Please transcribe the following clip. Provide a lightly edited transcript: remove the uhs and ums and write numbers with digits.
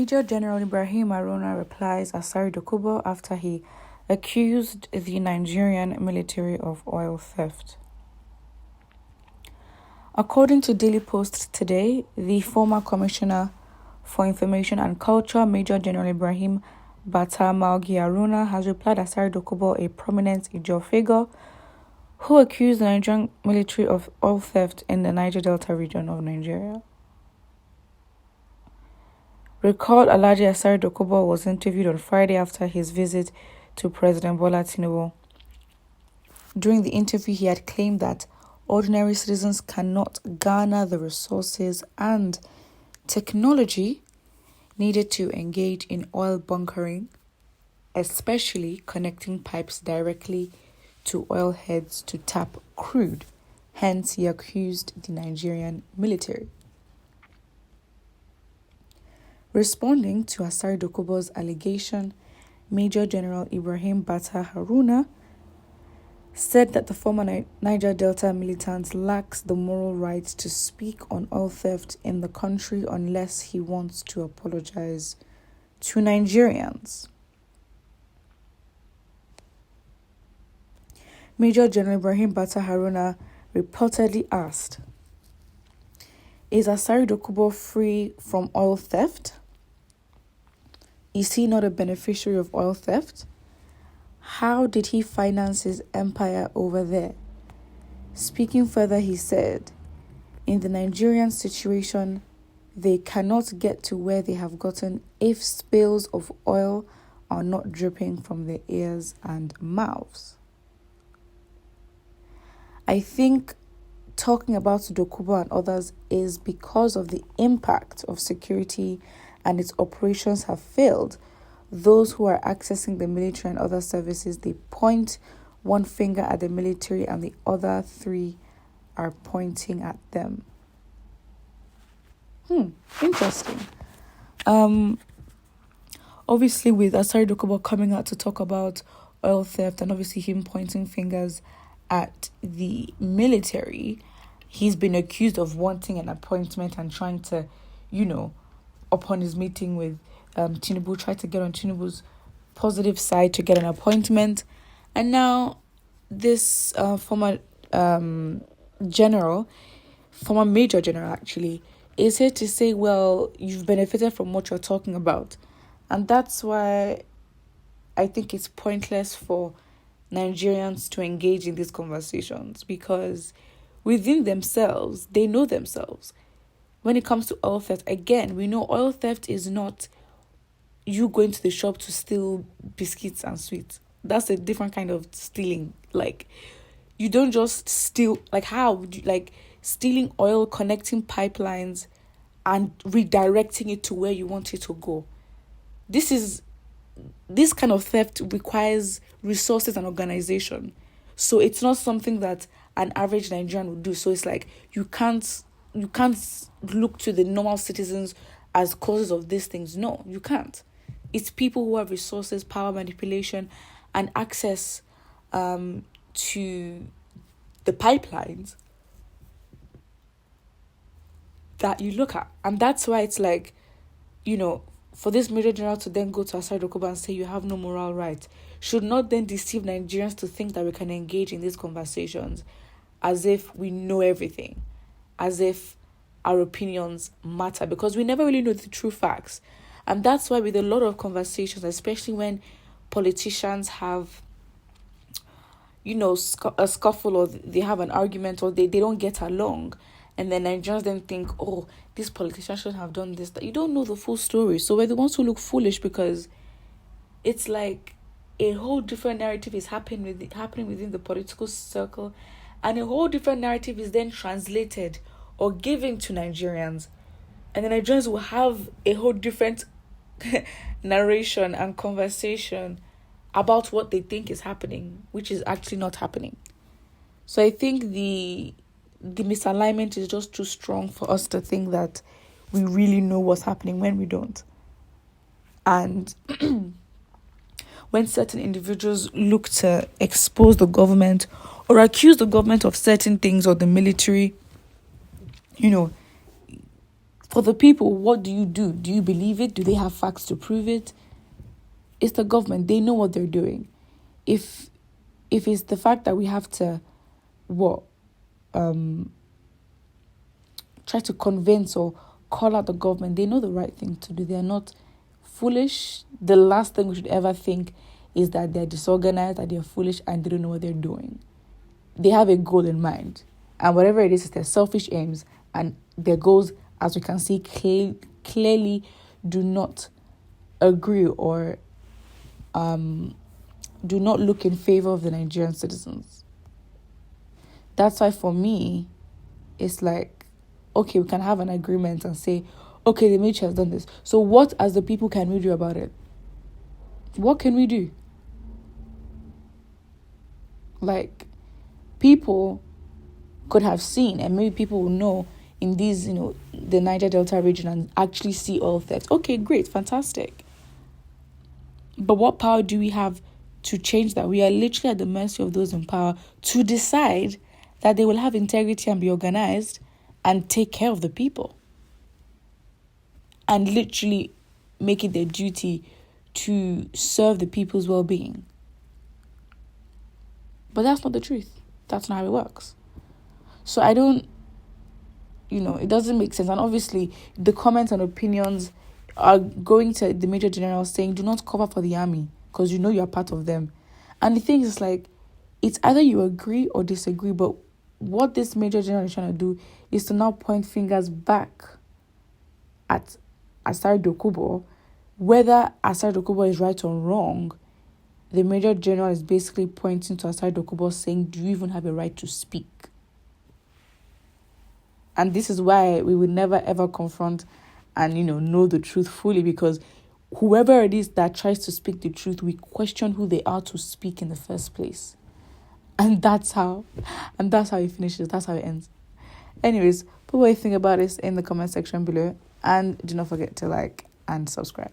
Major General Ibrahim Haruna replies Asari Dokubo after he accused the Nigerian military of oil theft. According to Daily Post today, the former Commissioner for Information and Culture, Major General Ibrahim Bata Malgi Haruna, has replied Asari Dokubo, a prominent Ijaw figure, who accused the Nigerian military of oil theft in the Niger Delta region of Nigeria. Recall Alhaji Asari Dokubo was interviewed on Friday after his visit to President Bola Tinubu. During the interview, he had claimed that ordinary citizens cannot garner the resources and technology needed to engage in oil bunkering, especially connecting pipes directly to oil heads to tap crude. Hence, he accused the Nigerian military. Responding to Asari Dokubo's allegation, Major General Ibrahim Bata Haruna said that the former Niger Delta militant lacks the moral right to speak on oil theft in the country unless he wants to apologize to Nigerians. Major General Ibrahim Bata Haruna reportedly asked, "Is Asari Dokubo free from oil theft? Is he not a beneficiary of oil theft? How did he finance his empire over there?" Speaking further, he said, "In the Nigerian situation, they cannot get to where they have gotten if spills of oil are not dripping from their ears and mouths." I think talking about Dokubo and others is because of the impact of security and its operations have failed. Those who are accessing the military and other services, they point one finger at the military and the other three are pointing at them. Interesting. Obviously with Asari Dokubo coming out to talk about oil theft and obviously him pointing fingers at the military, he's been accused of wanting an appointment and trying to, upon his meeting with Tinubu, try to get on Tinubu's positive side to get an appointment. And now this former major general actually, is here to say, well, you've benefited from what you're talking about. And that's why I think it's pointless for Nigerians to engage in these conversations, because within themselves, they know themselves. When it comes to oil theft, again, we know oil theft is not you going to the shop to steal biscuits and sweets. That's a different kind of stealing. Like, you don't just steal, how would you, stealing oil, connecting pipelines and redirecting it to where you want it to go. This kind of theft requires resources and organization. So it's not something that an average Nigerian would do. So it's like you can't look to the normal citizens as causes of these things. No, you can't. It's people who have resources, power manipulation, and access to the pipelines that you look at. And that's why it's like, for this Major General to then go to Asari Dokubo and say you have no moral right should not then deceive Nigerians to think that we can engage in these conversations as if we know everything, as if our opinions matter, because we never really know the true facts. And that's why with a lot of conversations, especially when politicians have, a scuffle, or they have an argument, or they don't get along, and then Nigerians then think, oh, this politician should have done this. That you don't know the full story. So we're the ones who look foolish, because it's like a whole different narrative is happening within the political circle, and a whole different narrative is then translated or given to Nigerians. And the Nigerians will have a whole different narration and conversation about what they think is happening, which is actually not happening. So I think the misalignment is just too strong for us to think that we really know what's happening when we don't. And when certain individuals look to expose the government or accuse the government of certain things, or the military, For the people, what do you do? Do you believe it? Do they have facts to prove it? It's the government. They know what they're doing. If it's the fact that we have to try to convince or call out the government, they know the right thing to do. They're not foolish. The last thing we should ever think is that they're disorganized, that they're foolish, and they don't know what they're doing. They have a goal in mind, and whatever it is their selfish aims, and their goals, as we can see, clearly do not agree or do not look in favor of the Nigerian citizens. That's why for me, it's like, okay, we can have an agreement and say, okay, the military has done this. So what as the people can we do about it? What can we do? Like, people could have seen, and maybe people will know in these, the Niger Delta region and actually see oil theft. Okay, great, fantastic. But what power do we have to change that? We are literally at the mercy of those in power to decide that they will have integrity and be organized and take care of the people. And literally make it their duty to serve the people's well-being. But that's not the truth. That's not how it works. So I don't, it doesn't make sense. And obviously, the comments and opinions are going to the Major General saying, do not cover for the army because you're part of them. And the thing is, like, it's either you agree or disagree, but what this Major General is trying to do is to now point fingers back at Asari Dokubo. Whether Asari Dokubo is right or wrong, the Major General is basically pointing to Asari Dokubo saying, do you even have a right to speak? And this is why we would never ever confront and, know the truth fully, because whoever it is that tries to speak the truth, we question who they are to speak in the first place. And that's how it finishes. That's how it ends. Anyways, put what you think about this in the comment section below. And do not forget to like and subscribe.